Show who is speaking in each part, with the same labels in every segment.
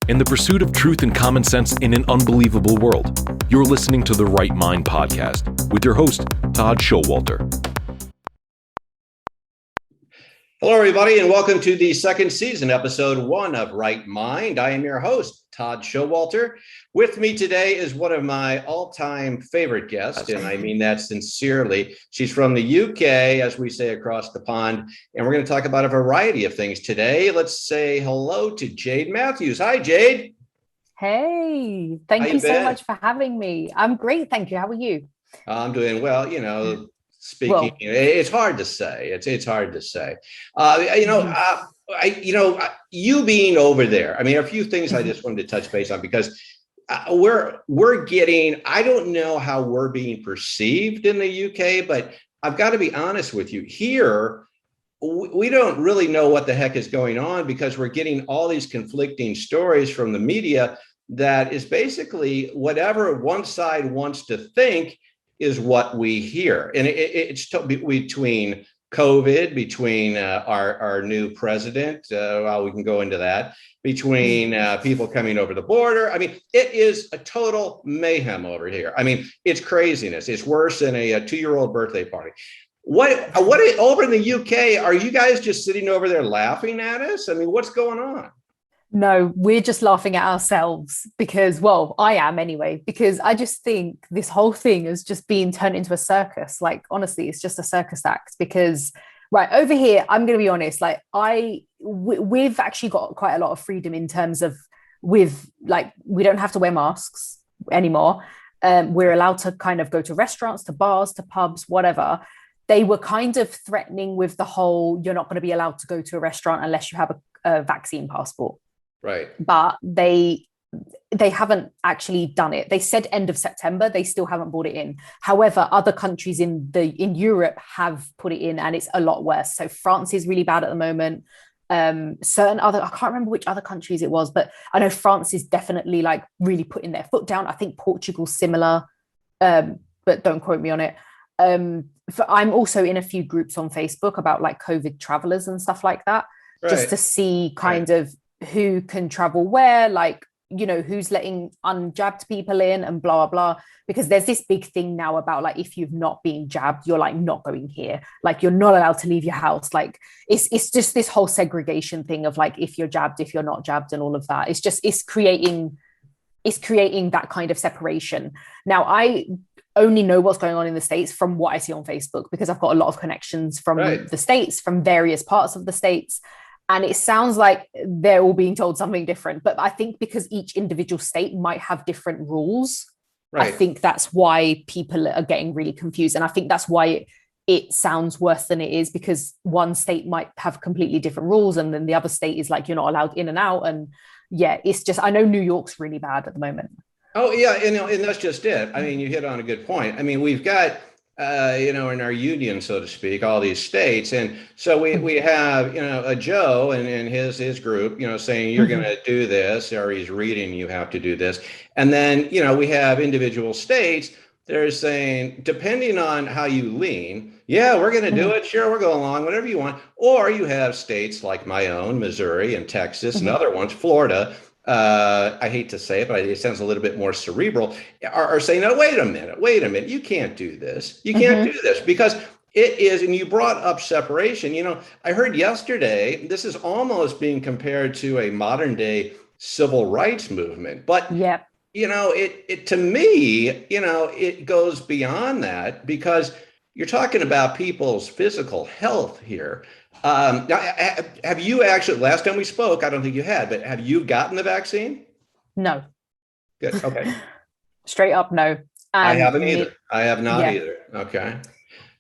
Speaker 1: in the pursuit of truth and common sense in an unbelievable world. You're listening to the Right Mind podcast with your host, Todd Schowalter.
Speaker 2: Hello, everybody, and welcome to the second season, episode 1 of Right Mind. I am your host, Todd Schowalter. With me today is one of my all-time favorite guests, and I mean that sincerely. She's from the UK, as we say across the pond, and we're going to talk about a variety of things today. Let's say hello to Jade Matthews. Hi, Jade.
Speaker 3: Hey, thank you so much for having me. I'm great, thank you. How are you?
Speaker 2: I'm doing well, Speaking, it's hard to say. It's hard to say. You being over there. I mean, a few things I just wanted to touch base on because we're getting. I don't know how we're being perceived in the UK, but I've got to be honest with you. Here, we don't really know what the heck is going on because we're getting all these conflicting stories from the media. That is basically whatever one side wants to think is what we hear. And it's between COVID, between our new president, well, we can go into that, between people coming over the border. I mean, it is a total mayhem over here. I mean, it's craziness. It's worse than a 2-year-old birthday party. What over in the UK, are you guys just sitting over there laughing at us? I mean, what's going on?
Speaker 3: No, we're just laughing at ourselves because, well, I am anyway, because I just think this whole thing is just being turned into a circus. Like, honestly, it's just a circus act because, right, over here, I'm going to be honest, like we've actually got quite a lot of freedom in terms of we don't have to wear masks anymore. We're allowed to kind of go to restaurants, to bars, to pubs, whatever. They were kind of threatening with the whole, you're not going to be allowed to go to a restaurant unless you have a vaccine passport.
Speaker 2: Right.
Speaker 3: But they haven't actually done it. They said end of September. They still haven't brought it in. However, other countries in Europe have put it in and it's a lot worse. So France is really bad at the moment. Certain other, I can't remember which other countries it was, but I know France is definitely like really putting their foot down. I think Portugal's similar, but don't quote me on it. I'm also in a few groups on Facebook about like COVID travelers and stuff like that, just to see kind of who can travel where, like, who's letting unjabbed people in and blah, blah, blah. Because there's this big thing now about like, if you've not been jabbed, you're like not going here. Like you're not allowed to leave your house. Like it's just this whole segregation thing of like, if you're jabbed, if you're not jabbed and all of that. It's creating that kind of separation. Now, I only know what's going on in the States from what I see on Facebook because I've got a lot of connections from the States, from various parts of the States. And it sounds like they're all being told something different. But I think because each individual state might have different rules, I think that's why people are getting really confused. And I think that's why it sounds worse than it is, because one state might have completely different rules. And then the other state is like, you're not allowed in and out. And yeah, it's just, I know New York's really bad at the moment.
Speaker 2: Oh, yeah. And that's just it. I mean, you hit on a good point. I mean, we've got, in our union, so to speak, all these states. And so we have, a Joe and his group, saying you're going to do this, or he's reading, you have to do this. And then, we have individual states that are saying, depending on how you lean, yeah, we're going to do it. Sure, we'll go along, whatever you want. Or you have states like my own, Missouri and Texas and other ones, Florida. I hate to say it, but it sounds a little bit more cerebral, are saying, no, wait a minute, you can't do this. You can't do this because it is, and you brought up separation. I heard yesterday, this is almost being compared to a modern day civil rights movement, but it to me, it goes beyond that because you're talking about people's physical health here. Now, have you actually, last time we spoke, I don't think you had, but have you gotten the vaccine?
Speaker 3: No.
Speaker 2: Good. Okay.
Speaker 3: Straight up, no.
Speaker 2: I haven't either. I have not either. Okay.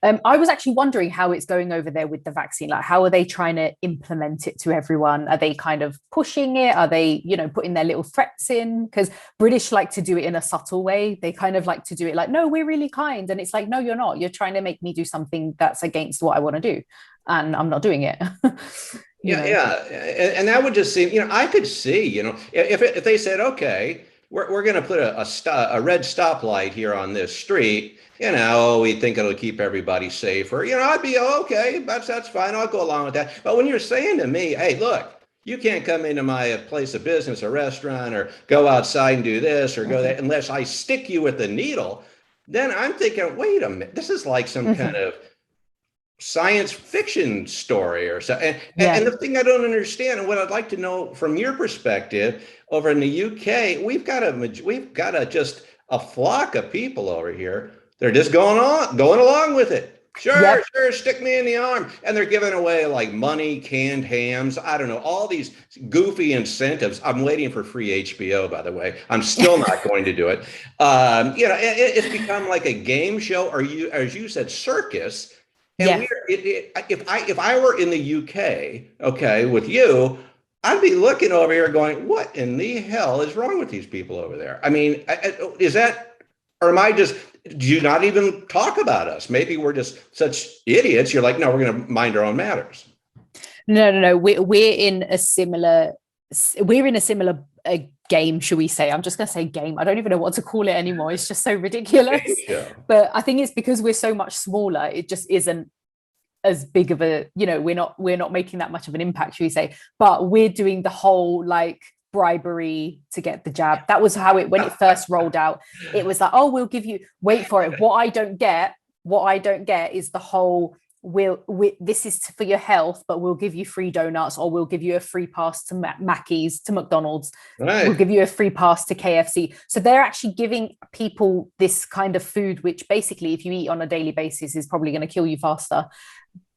Speaker 3: I was actually wondering how it's going over there with the vaccine. Like, how are they trying to implement it to everyone? Are they kind of pushing it? Are they, putting their little threats in? Because British like to do it in a subtle way. They kind of like to do it like, no, we're really kind. And it's like, no, you're not. You're trying to make me do something that's against what I want to do. And I'm not doing it.
Speaker 2: Yeah. And that would just seem, I could see, if they said, okay, we're going to put a red stoplight here on this street, we think it'll keep everybody safer. I'd be okay. That's fine. I'll go along with that. But when you're saying to me, hey, look, you can't come into my place of business, a restaurant, or go outside and do this or go that unless I stick you with the needle. Then I'm thinking, wait a minute, this is like some kind of science fiction story or so. And the thing I don't understand, and what I'd like to know from your perspective, over in the UK, we've got just a flock of people over here. They're just going along with it. Sure, stick me in the arm. And they're giving away like money, canned hams, I don't know, all these goofy incentives. I'm waiting for free HBO, by the way. I'm still not going to do it. It's become like a game show, or as you said, circus. And if I were in the UK, okay, with you, I'd be looking over here going, what in the hell is wrong with these people over there? I mean, is that, or am I just, do you not even talk about us? Maybe we're just such idiots. You're like, no, we're going to mind our own matters.
Speaker 3: No. We're in a similar game, should we say? I'm just going to say game. I don't even know what to call it anymore. It's just so ridiculous. But I think it's because we're so much smaller. It just isn't as big of a, we're not making that much of an impact, should we say? But we're doing the whole like bribery to get the jab. That was how when it first rolled out. It was like, oh, we'll give you, wait for it. What I don't get is the whole, this is for your health, but we'll give you free donuts, or we'll give you a free pass to Mackey's, to McDonald's. Right. We'll give you a free pass to KFC. So they're actually giving people this kind of food, which basically, if you eat on a daily basis, is probably going to kill you faster,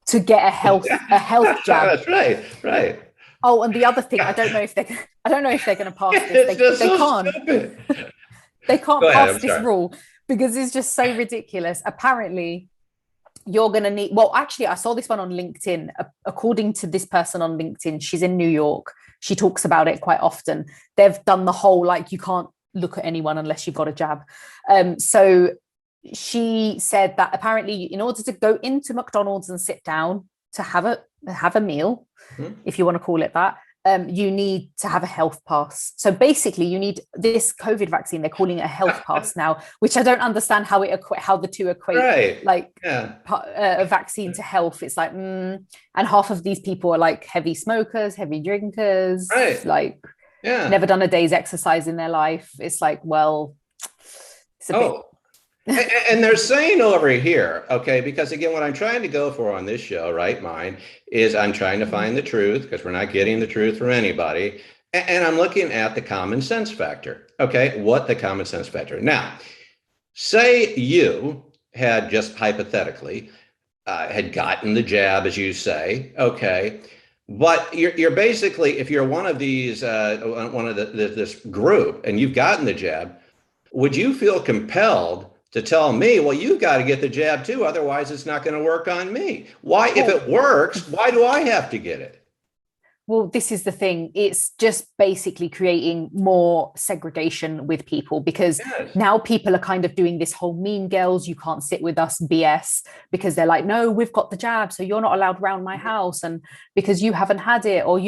Speaker 3: to get a health jab.
Speaker 2: That's right.
Speaker 3: Oh, and the other thing, I don't know if they're going to pass this. They can't. They can't pass this rule because it's just so ridiculous. Apparently, you're going to need, well, actually, I saw this one on LinkedIn. According to this person on LinkedIn, she's in New York. She talks about it quite often. They've done the whole, like, you can't look at anyone unless you've got a jab. So she said that apparently in order to go into McDonald's and sit down to have a meal, if you want to call it that, you need to have a health pass. So basically you need this COVID vaccine. They're calling it a health pass now, which I don't understand how the two equate, right. A vaccine to health. It's like, and half of these people are like heavy smokers, heavy drinkers, never done a day's exercise in their life. It's like, well, it's a bit.
Speaker 2: And they're saying over here, okay, because again, what I'm trying to go for on this show, right, mine, is I'm trying to find the truth, because we're not getting the truth from anybody. And I'm looking at the common sense factor, okay, what the common sense factor. Now, say you had just hypothetically had gotten the jab, as you say, okay, but you're basically, if you're one of these, this group, and you've gotten the jab, would you feel compelled to tell me, well, you've got to get the jab too, otherwise it's not going to work on me? Why, if it works, why do I have to get it?
Speaker 3: Well, this is the thing. It's just basically creating more segregation with people, because now people are kind of doing this whole mean girls, you can't sit with us BS, because they're like, no, we've got the jab, so you're not allowed around my house, and because you haven't had it, or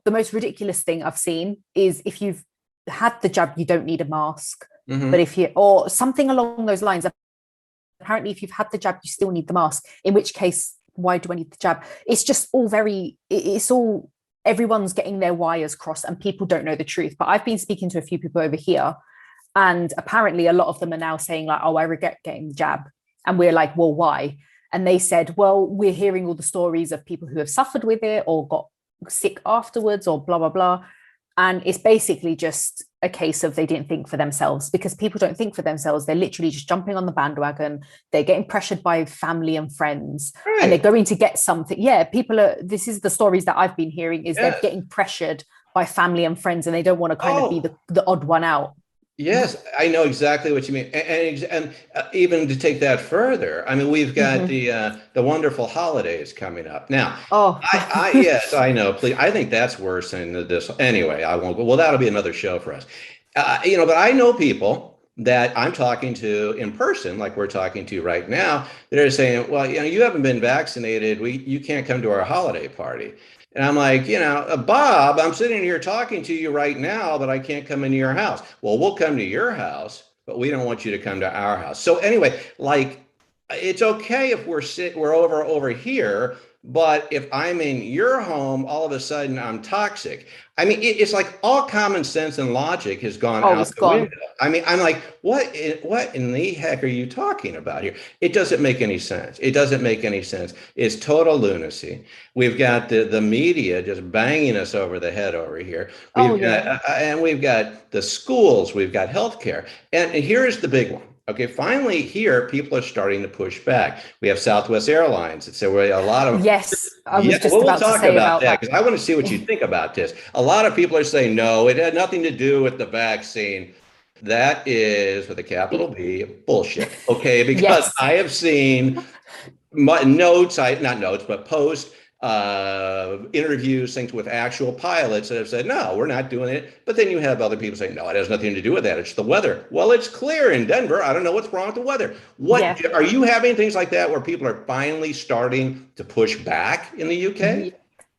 Speaker 3: the most ridiculous thing I've seen is if you've had the jab, you don't need a mask. But if you, or something along those lines, apparently if you've had the jab, you still need the mask, in which case, why do I need the jab? It's just all everyone's getting their wires crossed and people don't know the truth. But I've been speaking to a few people over here, and apparently a lot of them are now saying like, oh, I regret getting the jab. And we're like, well, why? And they said, well, we're hearing all the stories of people who have suffered with it or got sick afterwards or blah, blah, blah. And it's basically just a case of they didn't think for themselves, because people don't think for themselves. They're literally just jumping on the bandwagon. They're getting pressured by family and friends, and they're going to get something. Yeah, this is the stories that I've been hearing, is they're getting pressured by family and friends, and they don't want to kind of be the odd one out.
Speaker 2: Yes, I know exactly what you mean. And even to take that further, I mean, we've got the wonderful holidays coming up now. Yes, I know. Please, I think that's worse than this. Anyway, I won't go. Well, that'll be another show for us. But I know people that I'm talking to in person, like we're talking to right now, that are saying, well, you haven't been vaccinated. You can't come to our holiday party. And I'm like, Bob, I'm sitting here talking to you right now, but I can't come into your house. Well, we'll come to your house, but we don't want you to come to our house. So anyway, like, it's okay if we're over here, but if I'm in your home, all of a sudden I'm toxic. I mean, it's like all common sense and logic has gone out the window. I mean, I'm like, what in the heck are you talking about here? It doesn't make any sense. It doesn't make any sense. It's total lunacy. We've got the media just banging us over the head over here. We've got the schools, we've got healthcare. And here's the big one. Okay, finally here, people are starting to push back. We have Southwest Airlines. It's a lot of we'll talk about that because I want to see what you think about this. A lot of people are saying no, it had nothing to do with the vaccine. That is, with a capital B, bullshit. Okay, because I have seen posts, interviews, things with actual pilots that have said, no, we're not doing it. But then you have other people saying, no, it has nothing to do with that. It's the weather. Well, it's clear in Denver. I don't know what's wrong with the weather. Are you having things like that where people are finally starting to push back in the UK?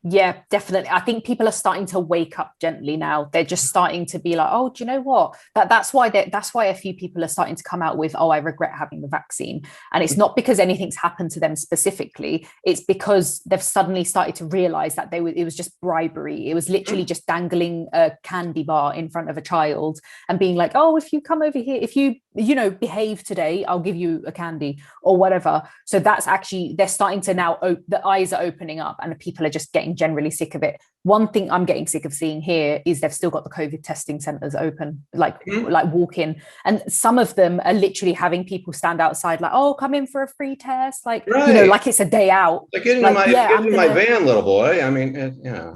Speaker 3: Yeah, definitely. I think people are starting to wake up gently now. They're just starting to be like, oh, do you know what? That's why a few people are starting to come out with, oh, I regret having the vaccine. And it's not because anything's happened to them specifically. It's because they've suddenly started to realize that it was just bribery. It was literally just dangling a candy bar in front of a child and being like, oh, if you come over here, if you behave today, I'll give you a candy or whatever. So that's actually, they're starting to now, the eyes are opening up and people are just getting generally sick of it. One thing I'm getting sick of seeing here is they've still got the COVID testing centers open, like walk in. And some of them are literally having people stand outside like, oh, come in for a free test. Like, like it's a day out.
Speaker 2: Like, get into my van, little boy. I mean,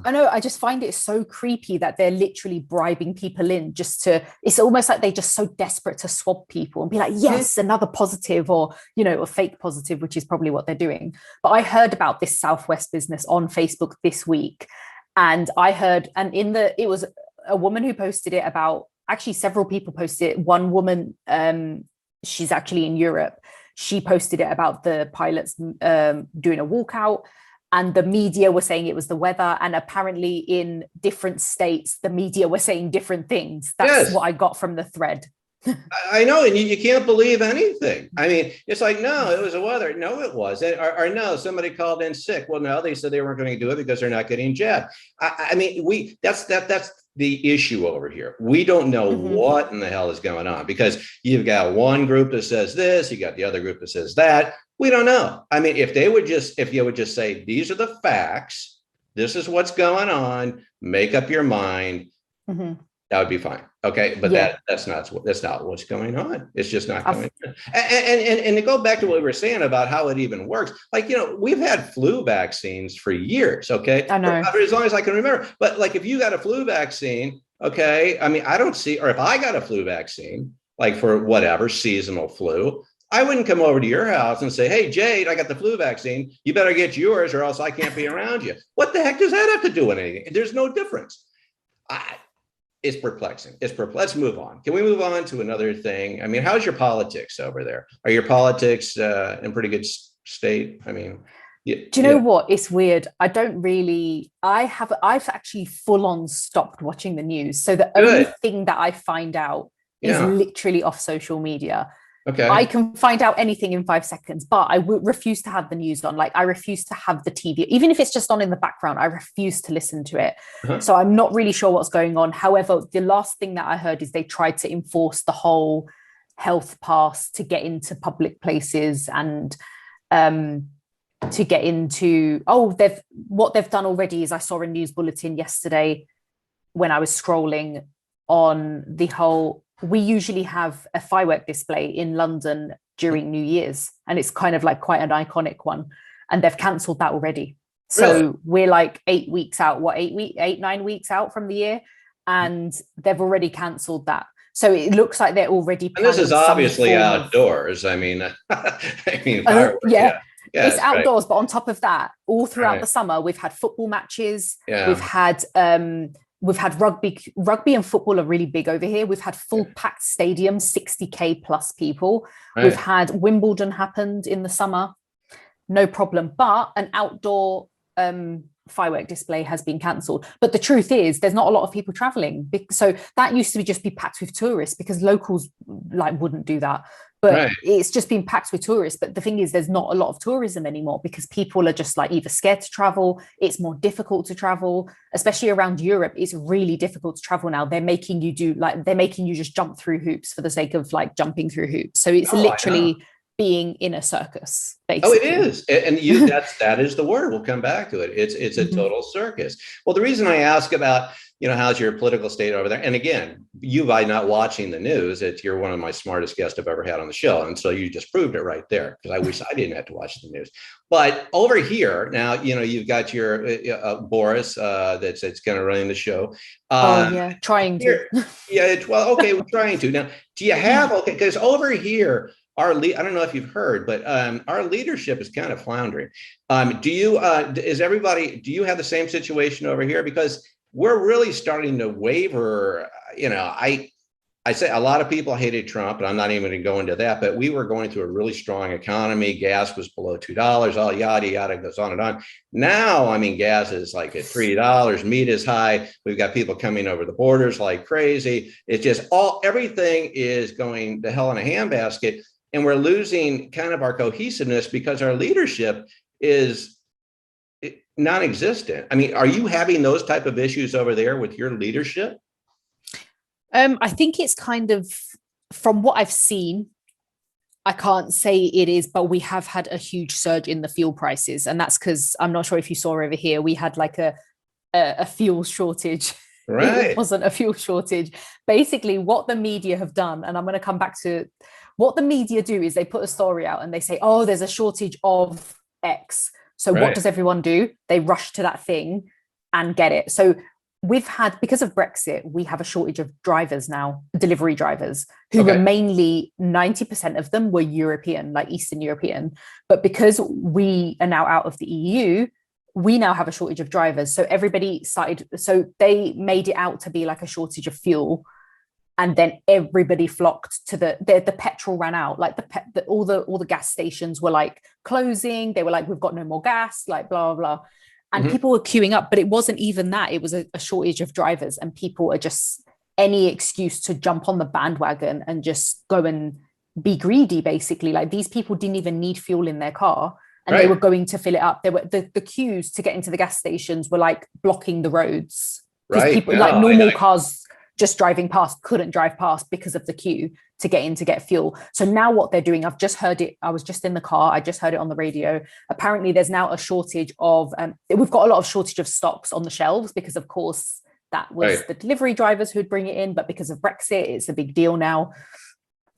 Speaker 3: I know, I just find it so creepy that they're literally bribing people in it's almost like they're just so desperate to swab people and be like, yes, another positive or a fake positive, which is probably what they're doing. But I heard about this Southwest business on Facebook this week. And I heard, it was a woman who posted it about, actually several people posted it. One woman, she's actually in Europe. She posted it about the pilots doing a walkout, and the media were saying it was the weather. And apparently in different states, the media were saying different things. That's what I got from the thread.
Speaker 2: I know, and you can't believe anything. I mean, it's like, no, it was the weather. No, it wasn't. Or no, somebody called in sick. Well, no, they said they weren't going to do it because they're not getting jabbed. I mean, that's the issue over here. We don't know what in the hell is going on because you've got one group that says this, you got the other group that says that. We don't know. I mean, if you would just say, these are the facts, this is what's going on, make up your mind. That would be fine. Okay. But that's not what's going on. It's just not going on. And to go back to what we were saying about how it even works, like, we've had flu vaccines for years. Okay.
Speaker 3: I know.
Speaker 2: For as long as I can remember. But like, if you got a flu vaccine, okay. I mean, I don't see, or if I got a flu vaccine, like for whatever seasonal flu, I wouldn't come over to your house and say, hey, Jade, I got the flu vaccine. You better get yours or else I can't be around you. What the heck does that have to do with anything? There's no difference. It's perplexing. Let's move on. Can we move on to another thing? I mean, how's your politics over there? Are your politics in pretty good state? I mean, do
Speaker 3: you know what? It's weird. I've actually full on stopped watching the news. So the only thing that I find out is literally off social media.
Speaker 2: Okay.
Speaker 3: I can find out anything in 5 seconds, but I refuse to have the news on. Like, I refuse to have the TV, even if it's just on in the background. I refuse to listen to it. So I'm not really sure what's going on. However, the last thing that I heard is they tried to enforce the whole health pass to get into public places and to get into. What they've done already is I saw a news bulletin yesterday when I was scrolling on the whole. We usually have a firework display in London during New Year's, and it's kind of like quite an iconic one. And they've cancelled that already. So we're like 8 weeks out, 9 weeks out from the year, and they've already cancelled that. So it looks like they're already.
Speaker 2: And this is obviously outdoors. I mean, fireworks,
Speaker 3: it's outdoors, but on top of that, all throughout the summer, we've had football matches. We've had rugby and football are really big over here. We've had full packed stadiums, 60K plus people. We've had Wimbledon happened in the summer, no problem. But an outdoor firework display has been cancelled. But the truth is, there's not a lot of people traveling. So that used to just be packed with tourists because locals wouldn't do that. but
Speaker 2: Right.
Speaker 3: it's just been packed with tourists. But the thing is, there's not a lot of tourism anymore because people are just like either scared to travel, it's more difficult to travel, especially around Europe. It's really difficult to travel now. They're making you just jump through hoops for the sake of like jumping through hoops. So it's literally being in a circus, basically.
Speaker 2: Oh, it is. And that is the word. We'll come back to it. It's a total circus. Well, the reason I ask about, how's your political state over there? And again, you by not watching the news, you're one of my smartest guests I've ever had on the show. And so you just proved it right there, because I wish I didn't have to watch the news. But over here now, you've got your Boris that's going to run the show.
Speaker 3: Trying to.
Speaker 2: We're trying to. Now, do you have, because over here, I don't know if you've heard, but our leadership is kind of floundering. Do you have the same situation over here? Because we're really starting to waver. I say a lot of people hated Trump, and I'm not even going to go into that, but we were going through a really strong economy. Gas was below $2, all yada, yada, goes on and on. Now, gas is like at $3, meat is high. We've got people coming over the borders like crazy. It's just everything is going to hell in a handbasket. And we're losing kind of our cohesiveness because our leadership is non-existent. Are you having those type of issues over there with your leadership?
Speaker 3: I think it's kind of, from what I've seen, I can't say it is, but we have had a huge surge in the fuel prices. And that's because, I'm not sure if you saw over here, we had like a fuel shortage. Right. It wasn't a fuel shortage. Basically, what the media have done, and I'm going to come back to what the media do, is they put a story out and they say, oh, there's a shortage of X. So what does everyone do? They rush to that thing and get it. So because of Brexit, we have a shortage of drivers now, delivery drivers, who were mainly 90% of them were European, like Eastern European. But because we are now out of the EU, we now have a shortage of drivers. So they made it out to be like a shortage of fuel. And then everybody flocked to the petrol ran out. Like all the gas stations were like closing. They were like, we've got no more gas, like blah, blah, blah. And people were queuing up, but it wasn't even that. It was a shortage of drivers, and people are just any excuse to jump on the bandwagon and just go and be greedy, basically. Like, these people didn't even need fuel in their car, and they were going to fill it up. They were the queues to get into the gas stations were like blocking the roads. Because people, like normal cars just driving past, couldn't drive past because of the queue to get in to get fuel. So now what they're doing, I've just heard it. I was just in the car. I just heard it on the radio. Apparently there's now a shortage of, we've got a lot of shortage of stocks on the shelves because, of course, that was the delivery drivers who'd bring it in. But because of Brexit, it's a big deal now.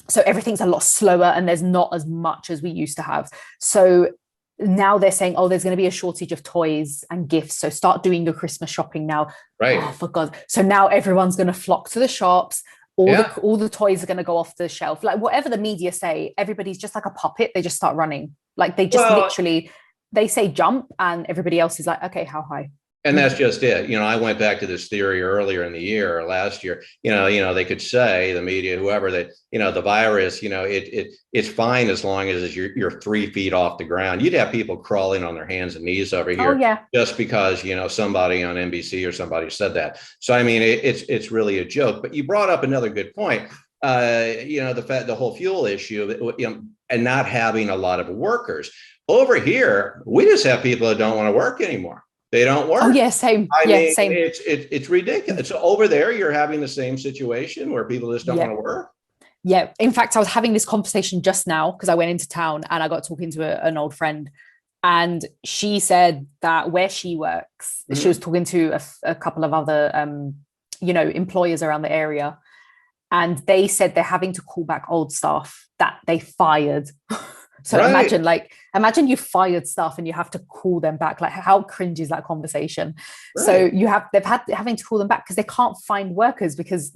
Speaker 3: So everything's a lot slower and there's not as much as we used to have. So now they're saying, oh, there's going to be a shortage of toys and gifts. So start doing your Christmas shopping now. Right. Oh, for God. So now everyone's going to flock to the shops. All the toys are going to go off the shelf. Like, whatever the media say, everybody's just like a puppet. They just start running. Like, they just literally, they say jump and everybody else is like, okay, how high?
Speaker 2: And that's just it. I went back to this theory earlier in the year or last year. They could say, the media, whoever, that the virus, it's fine as long as you're 3 feet off the ground. You'd have people crawling on their hands and knees over here, just because somebody on NBC or somebody said that. So it's really a joke. But you brought up another good point. The whole fuel issue, and not having a lot of workers over here. We just have people that don't want to work anymore. They don't work.
Speaker 3: Oh, yeah, same. Same.
Speaker 2: It's ridiculous. So over there, you're having the same situation where people just don't want to work.
Speaker 3: Yeah. In fact, I was having this conversation just now because I went into town and I got talking to an old friend, and she said that where she works, she was talking to a couple of other, employers around the area, and they said they're having to call back old staff that they fired. So imagine you fired staff and you have to call them back. Like, how cringe is that conversation? Right. So having to call them back because they can't find workers because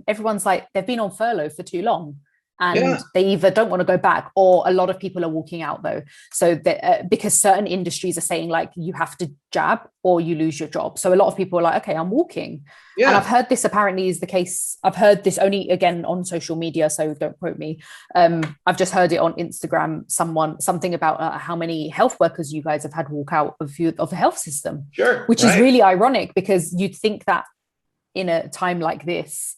Speaker 3: everyone's like, they've been on furlough for too long. And they either don't want to go back, or a lot of people are walking out though. So because certain industries are saying like, you have to jab or you lose your job. So a lot of people are like, okay, I'm walking. Yeah. And I've heard this apparently is the case. I've heard this only again on social media, so don't quote me. I've just heard it on Instagram. Something about how many health workers you guys have had walk out of the health system. Sure. Which is really ironic because you'd think that in a time like this,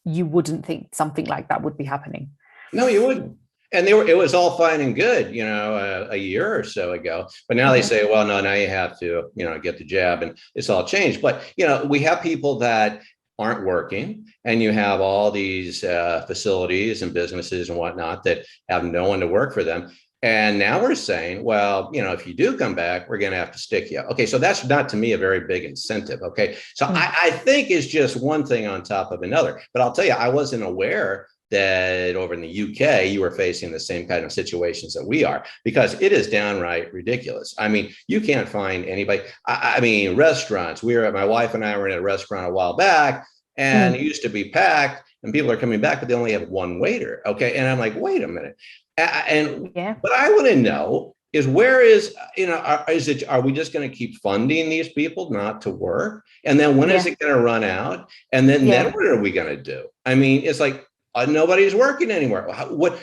Speaker 3: you wouldn't think something like that would be happening.
Speaker 2: No, you wouldn't. And it was all fine and good, a year or so ago. But now they say, well, no, now you have to, get the jab, and it's all changed. But, we have people that aren't working, and you have all these facilities and businesses and whatnot that have no one to work for them. And now we're saying, well, if you do come back, we're going to have to stick you. Okay, so that's not, to me, a very big incentive. Okay, so I think it's just one thing on top of another. But I'll tell you, I wasn't aware that over in the UK, you were facing the same kind of situations that we are, because it is downright ridiculous. I mean, you can't find anybody. I mean, restaurants, my wife and I were in a restaurant a while back, and it used to be packed, and people are coming back, but they only have one waiter. Okay. And I'm like, wait a minute. What I want to know is, where is, are we just going to keep funding these people not to work? And then when is it going to run out? And then what are we going to do? I mean, it's like, nobody's working anymore.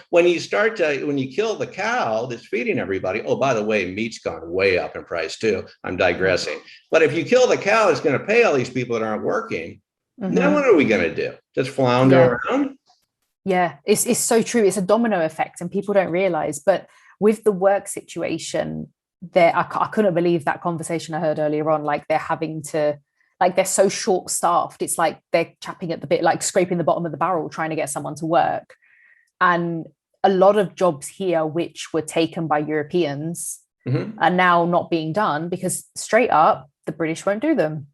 Speaker 2: When you kill the cow that's feeding everybody, oh, by the way, meat's gone way up in price too. I'm digressing. But if you kill the cow that's going to pay all these people that aren't working, then what are we going to do? Just flounder around?
Speaker 3: Yeah, it's so true. It's a domino effect, and people don't realize. But with the work situation, I couldn't believe that conversation I heard earlier on. Like, they're having to, like, they're so short staffed. It's like they're chapping at the bit, like scraping the bottom of the barrel, trying to get someone to work. And a lot of jobs here, which were taken by Europeans, are now not being done because, straight up, the British won't do them.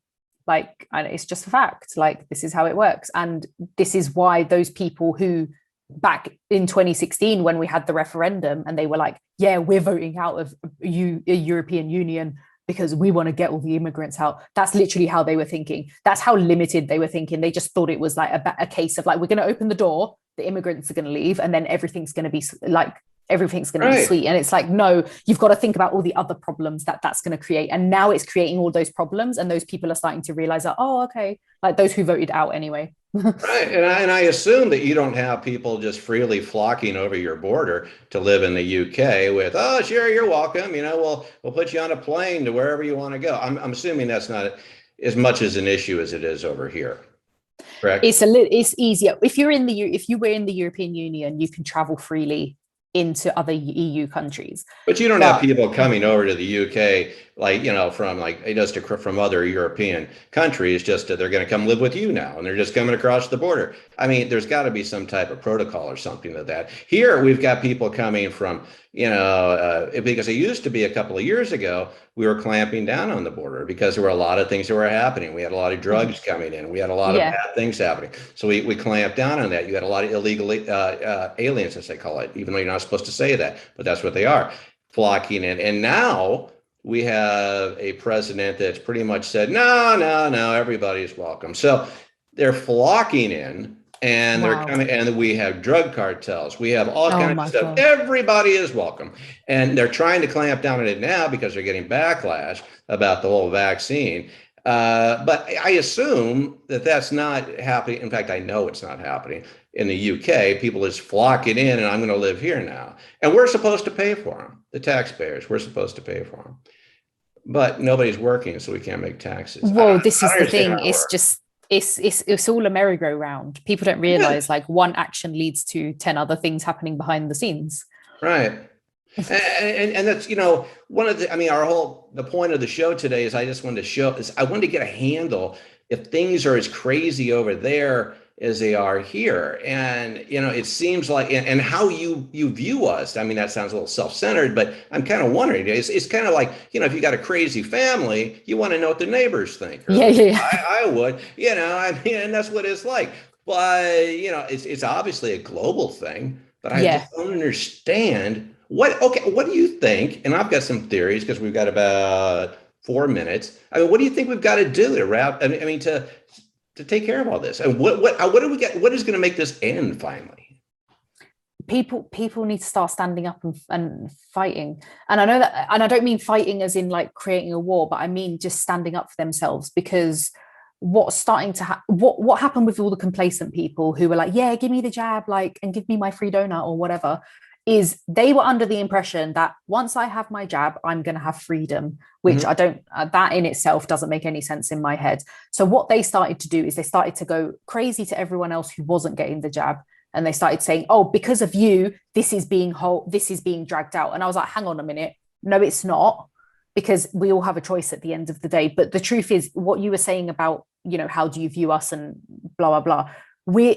Speaker 3: Like, and it's just a fact. Like, this is how it works. And this is why those people who, back in 2016, when we had the referendum, and they were like, yeah, we're voting out of a European Union because we want to get all the immigrants out. That's literally how they were thinking. That's how limited they were thinking. They just thought it was like a case of, like, we're going to open the door, the immigrants are going to leave, and then everything's going to be like, everything's going to be sweet. And it's like, no, you've got to think about all the other problems that's going to create. And now it's creating all those problems, and those people are starting to realize that, oh, okay, like those who voted out anyway.
Speaker 2: Right. And I assume that you don't have people just freely flocking over your border to live in the UK with, oh, sure, you're welcome. We'll put you on a plane to wherever you want to go. I'm assuming that's not as much as an issue as it is over here. Correct.
Speaker 3: It's easier. If you were in the European Union, you can travel freely into other EU countries.
Speaker 2: But you don't have people coming over to the UK, like, from other European countries, they're going to come live with you now, and they're just coming across the border. I mean, there's got to be some type of protocol or something like that. Here, we've got people coming from, because it used to be a couple of years ago, we were clamping down on the border because there were a lot of things that were happening. We had a lot of drugs coming in. We had a lot of bad things happening. So we clamped down on that. You had a lot of illegal aliens, as they call it, even though you're not supposed to say that, but that's what they are, flocking in. And now we have a president that's pretty much said, no, everybody's welcome. So they're flocking in. And they're coming, and we have drug cartels. We have all kinds of stuff. God. Everybody is welcome. And they're trying to clamp down on it now because they're getting backlash about the whole vaccine. But I assume that that's not happening. In fact, I know it's not happening in the UK. People is flocking in, and I'm going to live here now. And we're supposed to pay for them. The taxpayers, we're supposed to pay for them. But nobody's working, so we can't make taxes.
Speaker 3: Well, this is the thing. It's just... It's all a merry-go-round. People don't realize like one action leads to 10 other things happening behind the scenes.
Speaker 2: Right. And that's, one of the point of the show today is I wanted to get a handle if things are as crazy over there as they are here. And, it seems like, and how you view us. I mean, that sounds a little self-centered, but I'm kind of wondering, it's kind of like, if you got a crazy family, you want to know what the neighbors think. I would, and that's what it's like. But, it's obviously a global thing, but I just don't understand what do you think? And I've got some theories because we've got about 4 minutes. I mean, what do you think we've got to do to take care of all this? And what do we get? What is going to make this end finally?
Speaker 3: People need to start standing up and fighting. And I know that, and I don't mean fighting as in like creating a war, but I mean just standing up for themselves, because what's starting to what happened with all the complacent people who were like, yeah, give me the jab, like, and give me my free donut or whatever, is they were under the impression that once I have my jab, I'm going to have freedom, which I don't, that in itself doesn't make any sense in my head. So what they started to do is they started to go crazy to everyone else who wasn't getting the jab. and they started saying, oh, because of you, this is being dragged out. And I was like, hang on a minute. No, it's not, because we all have a choice at the end of the day. But the truth is, what you were saying about, how do you view us and blah, blah, blah.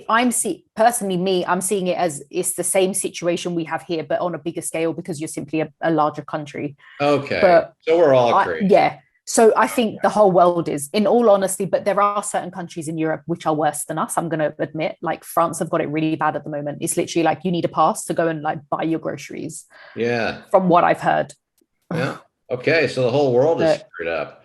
Speaker 3: I'm seeing it as it's the same situation we have here, but on a bigger scale, because you're simply a larger country.
Speaker 2: Okay.
Speaker 3: But
Speaker 2: so we're all crazy.
Speaker 3: Yeah. So I think the whole world is, in all honesty, but there are certain countries in Europe which are worse than us. I'm going to admit, like France have got it really bad at the moment. It's literally like you need a pass to go and like buy your groceries.
Speaker 2: Yeah.
Speaker 3: From what I've heard.
Speaker 2: Yeah. Okay. So the whole world is screwed up.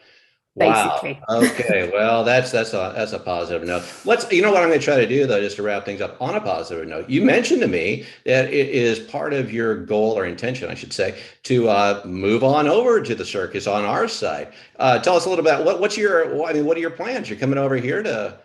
Speaker 2: Wow.
Speaker 3: Basically.
Speaker 2: Okay. Well, that's a positive note. You know what I'm going to try to do though, just to wrap things up on a positive note. You mentioned to me that it is part of your goal or intention, I should say, to move on over to the circus on our side. Tell us a little about what are your plans? You're coming over here to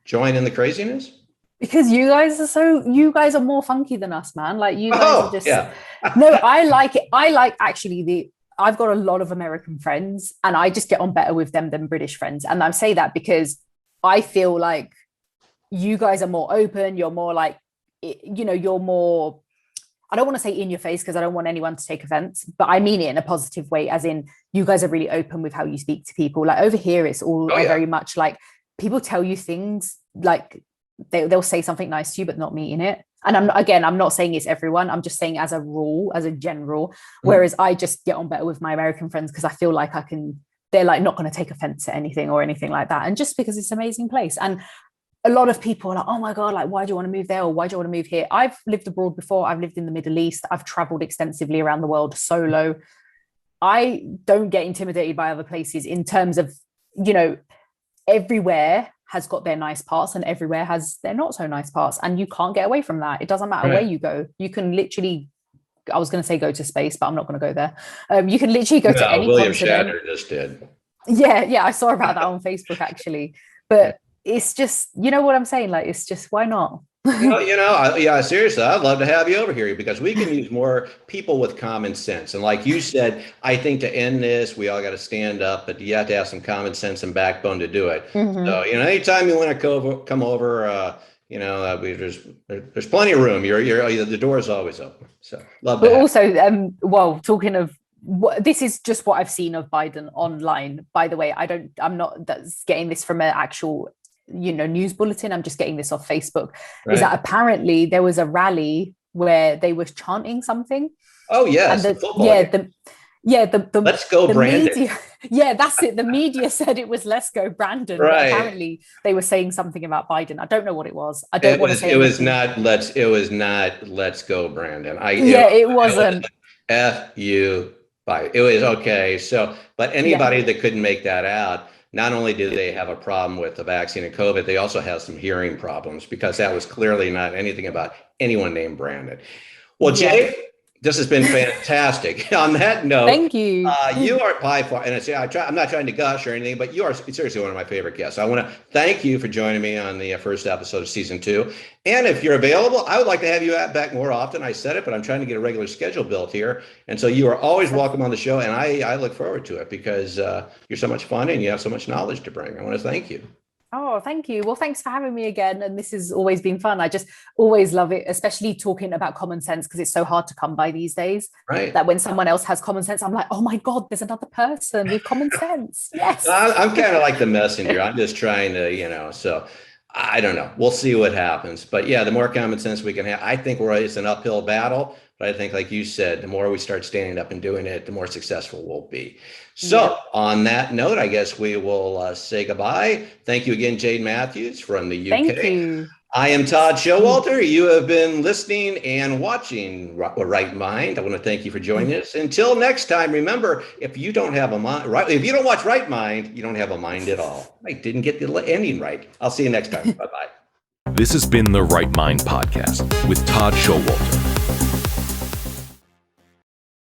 Speaker 2: join in the craziness?
Speaker 3: Because you guys are more funky than us, man. Like you guys are just,
Speaker 2: yeah.
Speaker 3: No, I like it. I like actually I've got a lot of American friends and I just get on better with them than British friends. And I say that because I feel like you guys are more open. You're more like, you're more, I don't want to say in your face because I don't want anyone to take offense, but I mean it in a positive way, as in you guys are really open with how you speak to people. Like over here, it's all very much like people tell you things like they'll say something nice to you, but not mean it. And I'm not saying it's everyone. I'm just saying as a rule, as a general, whereas I just get on better with my American friends because I feel like they're like not going to take offense to anything or anything like that. And just because it's an amazing place. And a lot of people are like, oh my God, like, why do you want to move there? Or why do you want to move here? I've lived abroad before. I've lived in the Middle East. I've traveled extensively around the world solo. I don't get intimidated by other places in terms of, everywhere has got their nice parts and everywhere has their not so nice parts. And you can't get away from that. It doesn't matter where you go. You can literally, I was going to say go to space, but I'm not going to go there. You can literally go to any
Speaker 2: William
Speaker 3: continent.
Speaker 2: Shatner just did.
Speaker 3: Yeah. I saw about that on Facebook actually. But it's just, you know what I'm saying? Like, it's just, why not?
Speaker 2: Seriously, I'd love to have you over here because we can use more people with common sense. And like you said, I think to end this, we all got to stand up, but you have to have some common sense and backbone to do it.
Speaker 3: Mm-hmm.
Speaker 2: So, anytime you want to come over, there's plenty of room. The door is always open. So love that.
Speaker 3: But also, talking of, this is just what I've seen of Biden online, by the way. I'm not getting this from an actual news bulletin. I'm just getting this off Facebook. Is that apparently there was a rally where they were chanting something.
Speaker 2: Oh yes,
Speaker 3: the
Speaker 2: let's go Brandon.
Speaker 3: Media, that's it. The media said it was let's go Brandon.
Speaker 2: Right.
Speaker 3: But apparently they were saying something about Biden. I don't know what it was. I don't want to say
Speaker 2: it was not let's go Brandon.
Speaker 3: It wasn't.
Speaker 2: F-U Biden. It was okay. So, but anybody that couldn't make that out, not only do they have a problem with the vaccine and COVID, they also have some hearing problems because that was clearly not anything about anyone named Brandon. Well, Jade, this has been fantastic. On that note,
Speaker 3: thank you.
Speaker 2: You are by far, and I'm not trying to gush or anything, but you are seriously one of my favorite guests. I want to thank you for joining me on the first episode of season 2. And if you're available, I would like to have you back more often. I said it, but I'm trying to get a regular schedule built here. And so you are always welcome on the show. And I look forward to it because you're so much fun and you have so much knowledge to bring. I want to thank you.
Speaker 3: Oh, thank you. Well, thanks for having me again. And this has always been fun. I just always love it, especially talking about common sense, because it's so hard to come by these days.
Speaker 2: Right.
Speaker 3: That when someone else has common sense, I'm like, oh my God, there's another person with common sense. Yes.
Speaker 2: I'm kind of like the messenger. I'm just trying to, so I don't know. We'll see what happens. But yeah, the more common sense we can have, I think it's an uphill battle. But I think, like you said, the more we start standing up and doing it, the more successful we'll be. So on that note, I guess we will say goodbye. Thank you again, Jade Matthews from the UK.
Speaker 3: Thank you.
Speaker 2: I am Todd Schowalter. You have been listening and watching Right Mind. I want to thank you for joining us. Until next time, remember, if you don't have a mind, if you don't watch Right Mind, you don't have a mind at all. I didn't get the ending right. I'll see you next time. Bye-bye.
Speaker 1: This has been the Right Mind Podcast with Todd Schowalter.